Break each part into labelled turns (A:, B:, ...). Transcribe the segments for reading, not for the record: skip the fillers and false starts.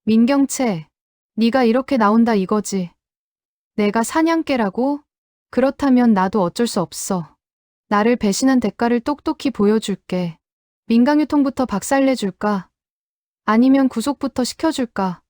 A: 민경채, 네가 이렇게 나온다 이거지. 내가 사냥개라고? 그렇다면 나도 어쩔 수 없어. 나를 배신한 대가를 똑똑히 보여줄게. 민강유통부터 박살내줄까? 아니면 구속부터 시켜줄까?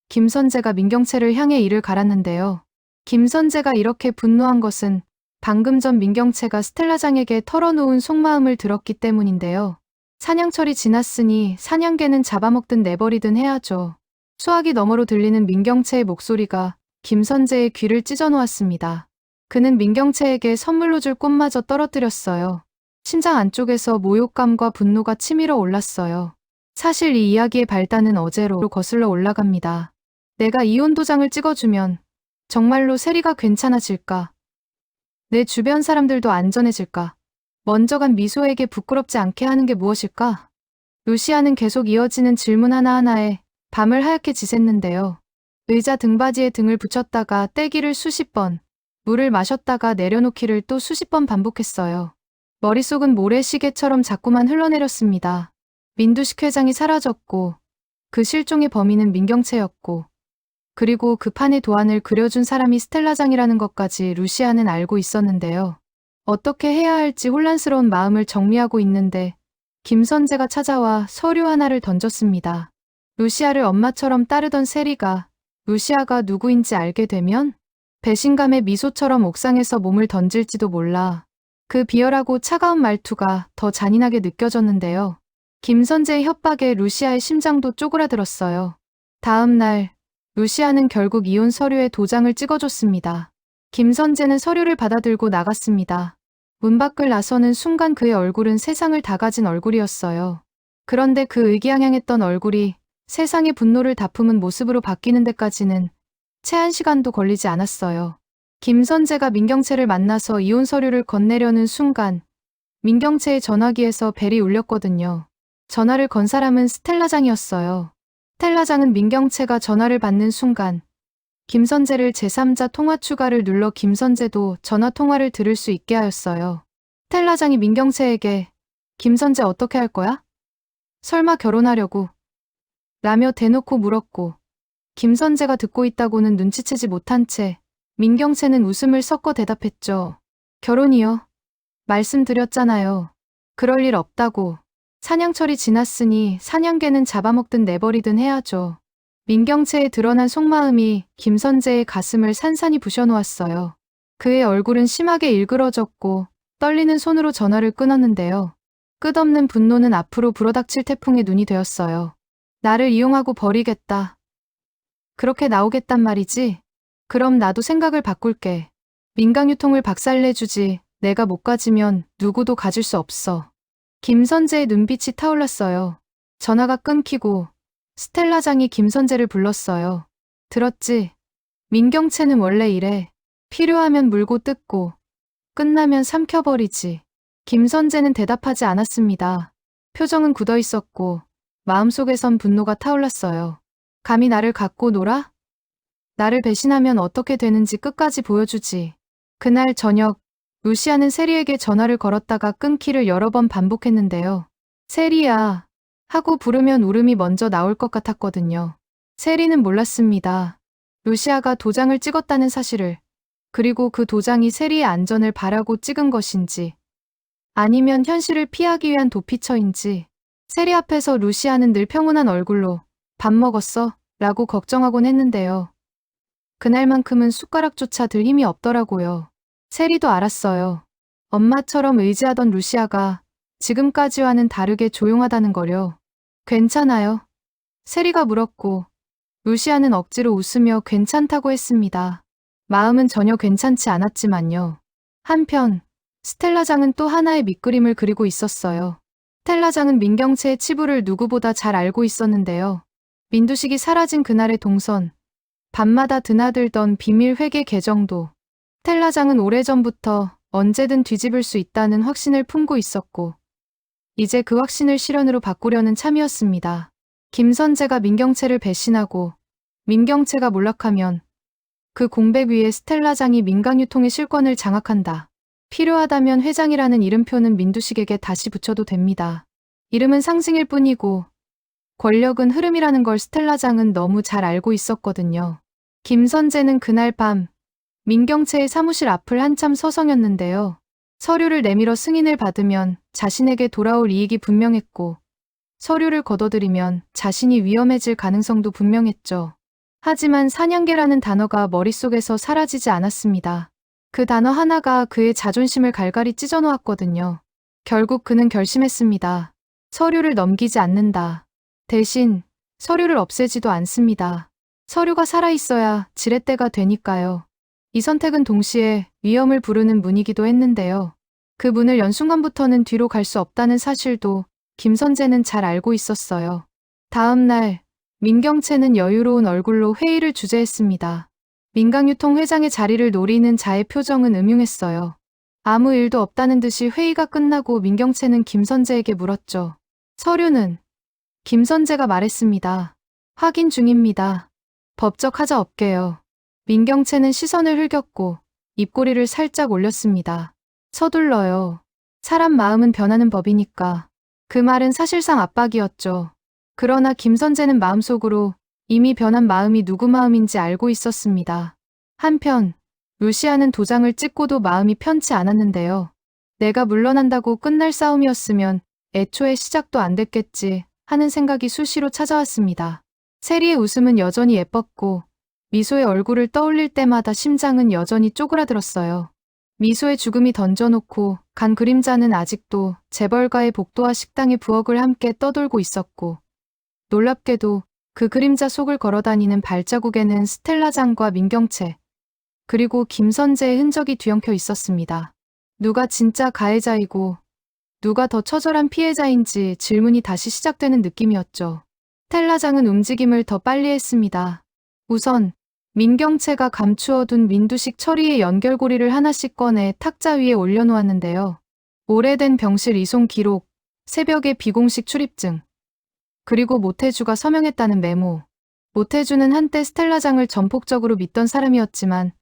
A: 김선재가 민경채를 향해 이를 갈았는데요. 김선재가 이렇게 분노한 것은 방금 전 민경채가 스텔라장에게 털어놓은 속마음을 들었기 때문인데요. 사냥철이 지났으니 사냥개는 잡아먹든 내버리든 해야죠. 수화기 너머로 들리는 민경채의 목소리가 김선재의 귀를 찢어놓았습니다. 그는 민경채에게 선물로 줄 꽃마저 떨어뜨렸어요. 심장 안쪽에서 모욕감과 분노가 치밀어 올랐어요. 사실 이 이야기의 발단은 어제로 거슬러 올라갑니다. 내가 이혼 도장을 찍어주면 정말로 세리가 괜찮아질까? 내 주변 사람들도 안전해질까? 먼저 간 미소에게 부끄럽지 않게 하는 게 무엇일까? 루시아는 계속 이어지는 질문 하나하나에 밤을 하얗게 지샜는데요. 의자 등받이에 등을 붙였다가 떼기를 수십 번, 물을 마셨다가 내려놓기를 또 수십 번 반복했어요. 머릿속은 모래시계처럼 자꾸만 흘러내렸습니다. 민두식 회장이 사라졌고 그 실종의 범인은 민경채였고 그리고 그 판의 도안을 그려준 사람이 스텔라장이라는 것까지 루시아는 알고 있었는데요. 어떻게 해야 할지 혼란스러운 마음을 정리하고 있는데 김선재가 찾아와 서류 하나를 던졌습니다. 루시아를 엄마처럼 따르던 세리가 루시아가 누구인지 알게 되면 배신감의 미소처럼 옥상에서 몸을 던질지도 몰라. 그 비열하고 차가운 말투가 더 잔인하게 느껴졌는데요. 김선재의 협박에 루시아의 심장도 쪼그라들었어요. 다음 날 루시아는 결국 이혼 서류에 도장을 찍어줬습니다. 김선재는 서류를 받아들고 나갔습니다. 문 밖을 나서는 순간 그의 얼굴은 세상을 다 가진 얼굴이었어요. 그런데 그 의기양양했던 얼굴이 세상의 분노를 다품은 모습으로 바뀌는 데까지는 채 한 시간도 걸리지 않았어요. 김선재가 민경채를 만나서 이혼 서류를 건네려는 순간 민경채의 전화기에서 벨이 울렸거든요. 전화를 건 사람은 스텔라장이었어요. 스텔라장은 민경채가 전화를 받는 순간 김선재를 제3자 통화 추가를 눌러 김선재도 전화 통화를 들을 수 있게 하였어요. 스텔라장이 민경채에게 김선재 어떻게 할 거야? 설마 결혼하려고? 라며 대놓고 물었고 김선재가 듣고 있다고는 눈치채지 못한 채 민경채는 웃음을 섞어 대답했죠. 결혼이요? 말씀드렸잖아요. 그럴 일 없다고. 사냥철이 지났으니 사냥개는 잡아먹든 내버리든 해야죠. 민경채에 드러난 속마음이 김선재의 가슴을 산산히 부셔놓았어요. 그의 얼굴은 심하게 일그러졌고 떨리는 손으로 전화를 끊었는데요. 끝없는 분노는 앞으로 불어닥칠 태풍의 눈이 되었어요. 나를 이용하고 버리겠다. 그렇게 나오겠단 말이지? 그럼 나도 생각을 바꿀게. 민강유통을 박살내주지. 내가 못 가지면 누구도 가질 수 없어. 김선재의 눈빛이 타올랐어요. 전화가 끊기고 스텔라장이 김선재를 불렀어요. 들었지? 민경채는 원래 이래. 필요하면 물고 뜯고 끝나면 삼켜버리지. 김선재는 대답하지 않았습니다. 표정은 굳어 있었고 마음속에선 분노가 타올랐어요. 감히 나를 갖고 놀아? 나를 배신하면 어떻게 되는지 끝까지 보여주지. 그날 저녁 루시아는 세리에게 전화를 걸었다가 끊기를 여러 번 반복했는데요. 세리야 하고 부르면 울음이 먼저 나올 것 같았거든요. 세리는 몰랐습니다. 루시아가 도장을 찍었다는 사실을. 그리고 그 도장이 세리의 안전을 바라고 찍은 것인지 아니면 현실을 피하기 위한 도피처인지. 세리 앞에서 루시아는 늘 평온한 얼굴로 밥 먹었어? 라고 걱정하곤 했는데요. 그날만큼은 숟가락조차 들 힘이 없더라고요. 세리도 알았어요. 엄마처럼 의지하던 루시아가 지금까지와는 다르게 조용하다는 거려. 괜찮아요? 세리가 물었고 루시아는 억지로 웃으며 괜찮다고 했습니다. 마음은 전혀 괜찮지 않았지만요. 한편 스텔라장은 또 하나의 밑그림을 그리고 있었어요. 스텔라장은 민경채의 치부를 누구보다 잘 알고 있었는데요. 민두식이 사라진 그날의 동선, 밤마다 드나들던 비밀 회계 계정도 스텔라장은 오래전부터 언제든 뒤집을 수 있다는 확신을 품고 있었고 이제 그 확신을 실현으로 바꾸려는 참이었습니다. 김선재가 민경채를 배신하고 민경채가 몰락하면 그 공백 위에 스텔라장이 민강유통의 실권을 장악한다. 필요하다면 회장이라는 이름표는 민두식에게 다시 붙여도 됩니다. 이름은 상징일 뿐이고 권력은 흐름이라는 걸 스텔라장은 너무 잘 알고 있었거든요. 김선재는 그날 밤 민경채의 사무실 앞을 한참 서성였는데요. 서류를 내밀어 승인을 받으면 자신에게 돌아올 이익이 분명했고 서류를 거둬들이면 자신이 위험해질 가능성도 분명했죠. 하지만 사냥개라는 단어가 머릿속에서 사라지지 않았습니다. 그 단어 하나가 그의 자존심을 갈갈이 찢어놓았거든요. 결국 그는 결심했습니다. 서류를 넘기지 않는다. 대신 서류를 없애지도 않습니다. 서류가 살아있어야 지렛대가 되니까요. 이 선택은 동시에 위험을 부르는 문이기도 했는데요. 그 문을 연 순간부터는 뒤로 갈 수 없다는 사실도 김선재는 잘 알고 있었어요. 다음 날 민경채는 여유로운 얼굴로 회의를 주재했습니다. 민강유통 회장의 자리를 노리는 자의 표정은 음흉했어요. 아무 일도 없다는 듯이 회의가 끝나고 민경채는 김선재에게 물었죠. 서류는? 김선재가 말했습니다. 확인 중입니다. 법적 하자 없게요. 민경채는 시선을 흘겼고 입꼬리를 살짝 올렸습니다. 서둘러요. 사람 마음은 변하는 법이니까. 그 말은 사실상 압박이었죠. 그러나 김선재는 마음속으로 이미 변한 마음이 누구 마음인지 알고 있었습니다. 한편 루시아는 도장을 찍고도 마음이 편치 않았는데요. 내가 물러난다고 끝날 싸움이었으면 애초에 시작도 안 됐겠지 하는 생각이 수시로 찾아왔습니다. 세리의 웃음은 여전히 예뻤고 미소의 얼굴을 떠올릴 때마다 심장은 여전히 쪼그라들었어요. 미소의 죽음이 던져놓고 간 그림자는 아직도 재벌가의 복도와 식당의 부엌을 함께 떠돌고 있었고 놀랍게도 그 그림자 속을 걸어다니는 발자국에는 스텔라장과 민경채 그리고 김선재의 흔적이 뒤엉켜 있었습니다. 누가 진짜 가해자이고 누가 더 처절한 피해자인지 질문이 다시 시작되는 느낌이었죠. 스텔라장은 움직임을 더 빨리 했습니다. 우선 민경채가 감추어둔 민두식 처리의 연결고리를 하나씩 꺼내 탁자 위에 올려놓았는데요. 오래된 병실 이송 기록, 새벽의 비공식 출입증, 그리고 모태주가 서명했다는 메모. 모태주는 한때 스텔라장을 전폭적으로 믿던 사람이었지만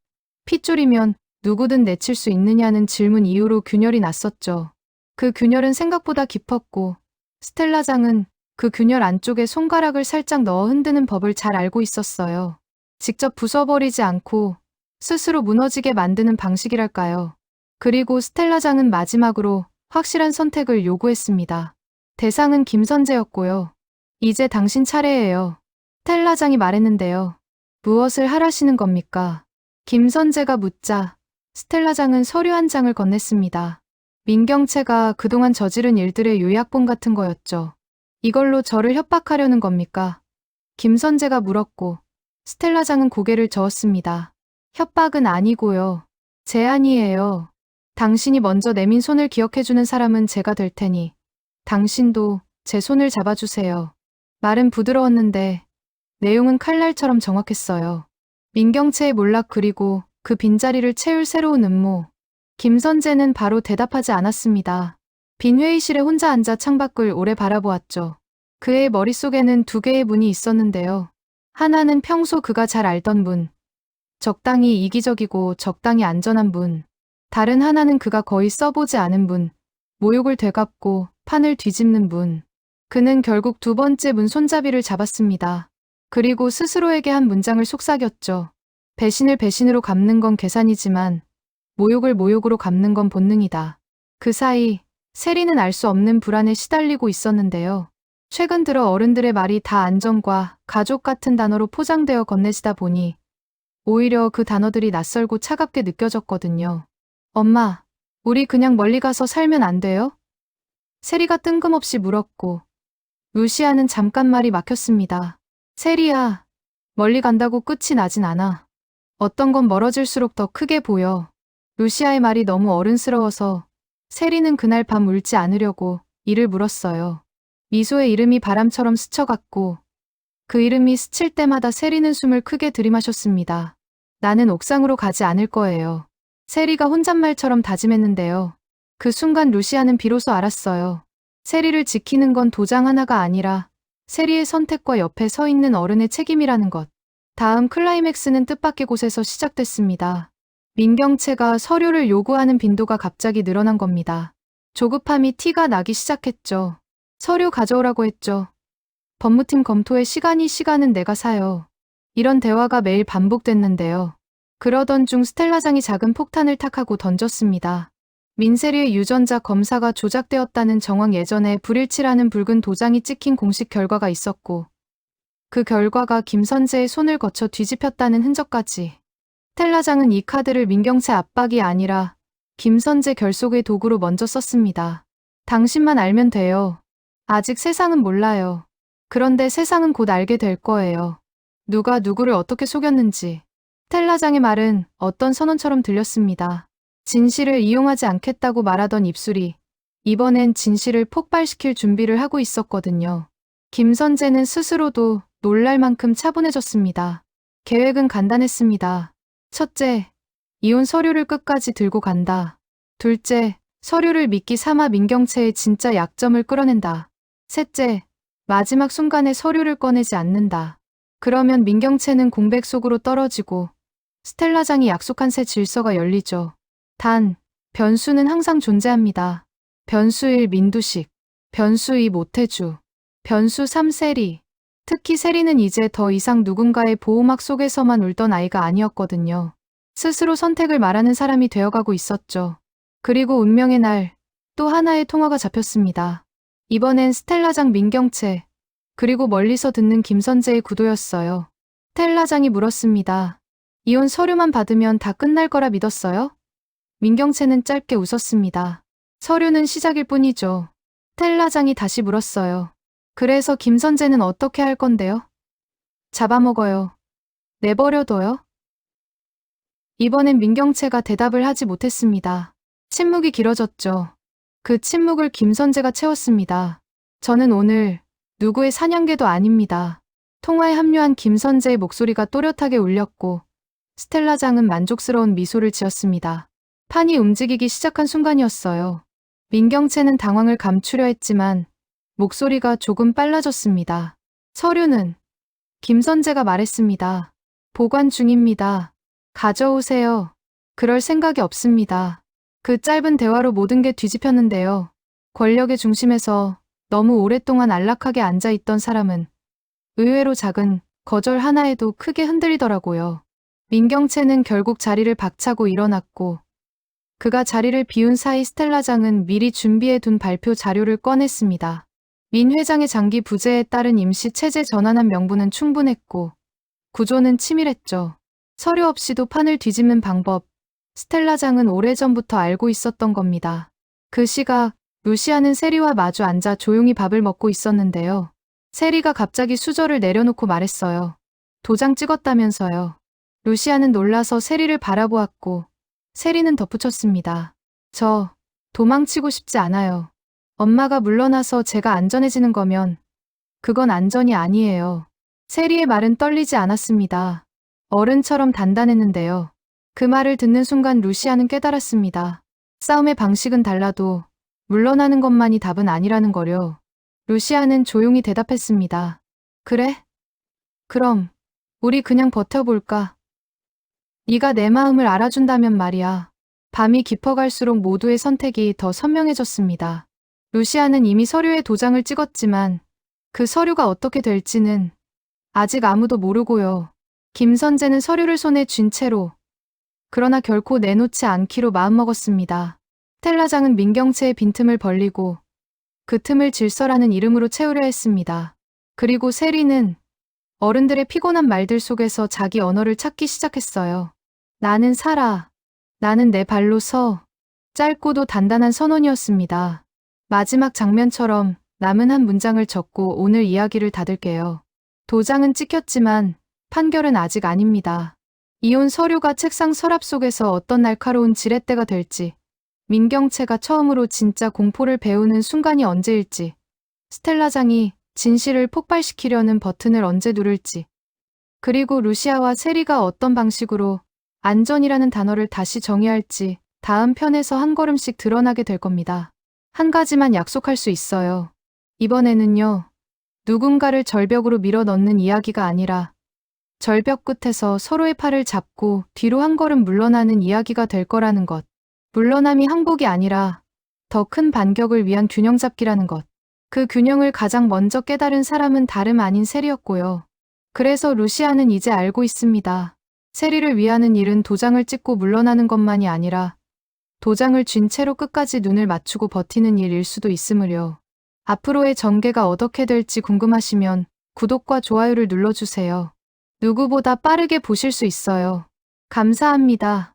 A: 핏줄이면 누구든 내칠 수 있느냐는 질문 이후로 균열이 났었죠. 그 균열은 생각보다 깊었고 스텔라장은 그 균열 안쪽에 손가락을 살짝 넣어 흔드는 법을 잘 알고 있었어요. 직접 부숴버리지 않고 스스로 무너지게 만드는 방식이랄까요. 그리고 스텔라장은 마지막으로 확실한 선택을 요구했습니다. 대상은 김선재였고요. 이제 당신 차례예요. 스텔라장이 말했는데요. 무엇을 하라시는 겁니까? 김선재가 묻자 스텔라장은 서류 한 장을 건넸습니다. 민경채가 그동안 저지른 일들의 요약본 같은 거였죠. 이걸로 저를 협박하려는 겁니까? 김선재가 물었고 스텔라장은 고개를 저었습니다. 협박은 아니고요. 제안이에요. 당신이 먼저 내민 손을 기억해주는 사람은 제가 될 테니 당신도 제 손을 잡아주세요. 말은 부드러웠는데 내용은 칼날처럼 정확했어요. 민경채의 몰락 그리고 그 빈자리를 채울 새로운 음모. 김선재는 바로 대답하지 않았습니다. 빈 회의실에 혼자 앉아 창밖을 오래 바라보았죠. 그의 머릿속에는 두 개의 문이 있었는데요. 하나는 평소 그가 잘 알던 문. 적당히 이기적이고 적당히 안전한 문. 다른 하나는 그가 거의 써보지 않은 문. 모욕을 되갚고 판을 뒤집는 문. 그는 결국 두 번째 문 손잡이를 잡았습니다. 그리고 스스로에게 한 문장을 속삭였죠. 배신을 배신으로 갚는 건 계산이지만 모욕을 모욕으로 갚는 건 본능이다. 그 사이 세리는 알 수 없는 불안에 시달리고 있었는데요. 최근 들어 어른들의 말이 다 안정과 가족 같은 단어로 포장되어 건네지다 보니 오히려 그 단어들이 낯설고 차갑게 느껴졌거든요. 엄마, 우리 그냥 멀리 가서 살면 안 돼요? 세리가 뜬금없이 물었고 루시아는 잠깐 말이 막혔습니다. 세리야, 멀리 간다고 끝이 나진 않아. 어떤 건 멀어질수록 더 크게 보여. 루시아의 말이 너무 어른스러워서 세리는 그날 밤 울지 않으려고 이를 물었어요. 미소의 이름이 바람처럼 스쳐갔고 그 이름이 스칠 때마다 세리는 숨을 크게 들이마셨습니다. 나는 옥상으로 가지 않을 거예요. 세리가 혼잣말처럼 다짐했는데요. 그 순간 루시아는 비로소 알았어요. 세리를 지키는 건 도장 하나가 아니라 세리의 선택과 옆에 서 있는 어른의 책임이라는 것. 다음 클라이맥스는 뜻밖의 곳에서 시작됐습니다. 민경채가 서류를 요구하는 빈도가 갑자기 늘어난 겁니다. 조급함이 티가 나기 시작했죠. 서류 가져오라고 했죠. 법무팀 검토에 시간은 내가 사요. 이런 대화가 매일 반복됐는데요. 그러던 중 스텔라장이 작은 폭탄을 탁하고 던졌습니다. 민세리의 유전자 검사가 조작되었다는 정황 예전에 불일치라는 붉은 도장이 찍힌 공식 결과가 있었고 그 결과가 김선재의 손을 거쳐 뒤집혔다는 흔적까지. 스텔라장은 이 카드를 민경채 압박이 아니라 김선재 결속의 도구로 먼저 썼습니다. 당신만 알면 돼요. 아직 세상은 몰라요. 그런데 세상은 곧 알게 될 거예요. 누가 누구를 어떻게 속였는지. 스텔라장의 말은 어떤 선언처럼 들렸습니다. 진실을 이용하지 않겠다고 말하던 입술이 이번엔 진실을 폭발시킬 준비를 하고 있었거든요. 김선재는 스스로도 놀랄 만큼 차분해졌습니다. 계획은 간단했습니다. 첫째, 이혼 서류를 끝까지 들고 간다. 둘째, 서류를 미끼 삼아 민경채의 진짜 약점을 끌어낸다. 셋째, 마지막 순간에 서류를 꺼내지 않는다. 그러면 민경채는 공백 속으로 떨어지고 스텔라장이 약속한 새 질서가 열리죠. 단, 변수는 항상 존재합니다. 변수 1 민두식, 변수 2 모태주, 변수 3 세리. 특히 세리는 이제 더 이상 누군가의 보호막 속에서만 울던 아이가 아니었거든요. 스스로 선택을 말하는 사람이 되어가고 있었죠. 그리고 운명의 날, 또 하나의 통화가 잡혔습니다. 이번엔 스텔라장 민경채, 그리고 멀리서 듣는 김선재의 구도였어요. 스텔라장이 물었습니다. 이혼 서류만 받으면 다 끝날 거라 믿었어요? 민경채는 짧게 웃었습니다. 서류는 시작일 뿐이죠. 스텔라장이 다시 물었어요. 그래서 김선재는 어떻게 할 건데요? 잡아먹어요. 내버려둬요? 이번엔 민경채가 대답을 하지 못했습니다. 침묵이 길어졌죠. 그 침묵을 김선재가 채웠습니다. 저는 오늘 누구의 사냥개도 아닙니다. 통화에 합류한 김선재의 목소리가 또렷하게 울렸고 스텔라장은 만족스러운 미소를 지었습니다. 판이 움직이기 시작한 순간이었어요. 민경채는 당황을 감추려 했지만 목소리가 조금 빨라졌습니다. 서류는? 김선재가 말했습니다. 보관 중입니다. 가져오세요. 그럴 생각이 없습니다. 그 짧은 대화로 모든 게 뒤집혔는데요. 권력의 중심에서 너무 오랫동안 안락하게 앉아있던 사람은 의외로 작은 거절 하나에도 크게 흔들리더라고요. 민경채는 결국 자리를 박차고 일어났고 그가 자리를 비운 사이 스텔라장은 미리 준비해둔 발표 자료를 꺼냈습니다. 민 회장의 장기 부재에 따른 임시 체제 전환한 명분은 충분했고 구조는 치밀했죠. 서류 없이도 판을 뒤집는 방법, 스텔라장은 오래전부터 알고 있었던 겁니다. 그 시각 루시아는 세리와 마주 앉아 조용히 밥을 먹고 있었는데요. 세리가 갑자기 수저를 내려놓고 말했어요. 도장 찍었다면서요. 루시아는 놀라서 세리를 바라보았고 세리는 덧붙였습니다. 저 도망치고 싶지 않아요. 엄마가 물러나서 제가 안전해지는 거면 그건 안전이 아니에요. 세리의 말은 떨리지 않았습니다. 어른처럼 단단했는데요. 그 말을 듣는 순간 루시아는 깨달았습니다. 싸움의 방식은 달라도 물러나는 것만이 답은 아니라는 거요. 루시아는 조용히 대답했습니다. 그래? 그럼 우리 그냥 버텨볼까? 네가 내 마음을 알아준다면 말이야. 밤이 깊어갈수록 모두의 선택이 더 선명해졌습니다. 루시아는 이미 서류에 도장을 찍었지만 그 서류가 어떻게 될지는 아직 아무도 모르고요. 김선재는 서류를 손에 쥔 채로 그러나 결코 내놓지 않기로 마음먹었습니다. 스텔라장은 민경채의 빈틈을 벌리고 그 틈을 질서라는 이름으로 채우려 했습니다. 그리고 세리는 어른들의 피곤한 말들 속에서 자기 언어를 찾기 시작했어요. 나는 살아. 나는 내 발로 서. 짧고도 단단한 선언이었습니다. 마지막 장면처럼 남은 한 문장을 적고 오늘 이야기를 닫을게요. 도장은 찍혔지만 판결은 아직 아닙니다. 이혼 서류가 책상 서랍 속에서 어떤 날카로운 지렛대가 될지, 민경채가 처음으로 진짜 공포를 배우는 순간이 언제일지, 스텔라장이 진실을 폭발시키려는 버튼을 언제 누를지, 그리고 루시아와 세리가 어떤 방식으로 안전이라는 단어를 다시 정의할지 다음 편에서 한 걸음씩 드러나게 될 겁니다. 한 가지만 약속할 수 있어요. 이번에는요. 누군가를 절벽으로 밀어 넣는 이야기가 아니라 절벽 끝에서 서로의 팔을 잡고 뒤로 한 걸음 물러나는 이야기가 될 거라는 것. 물러남이 항복이 아니라 더 큰 반격을 위한 균형 잡기라는 것. 그 균형을 가장 먼저 깨달은 사람은 다름 아닌 세리였고요. 그래서 루시아는 이제 알고 있습니다. 세리를 위하는 일은 도장을 찍고 물러나는 것만이 아니라 도장을 쥔 채로 끝까지 눈을 맞추고 버티는 일일 수도 있으므요. 앞으로의 전개가 어떻게 될지 궁금하시면 구독과 좋아요를 눌러주세요. 누구보다 빠르게 보실 수 있어요. 감사합니다.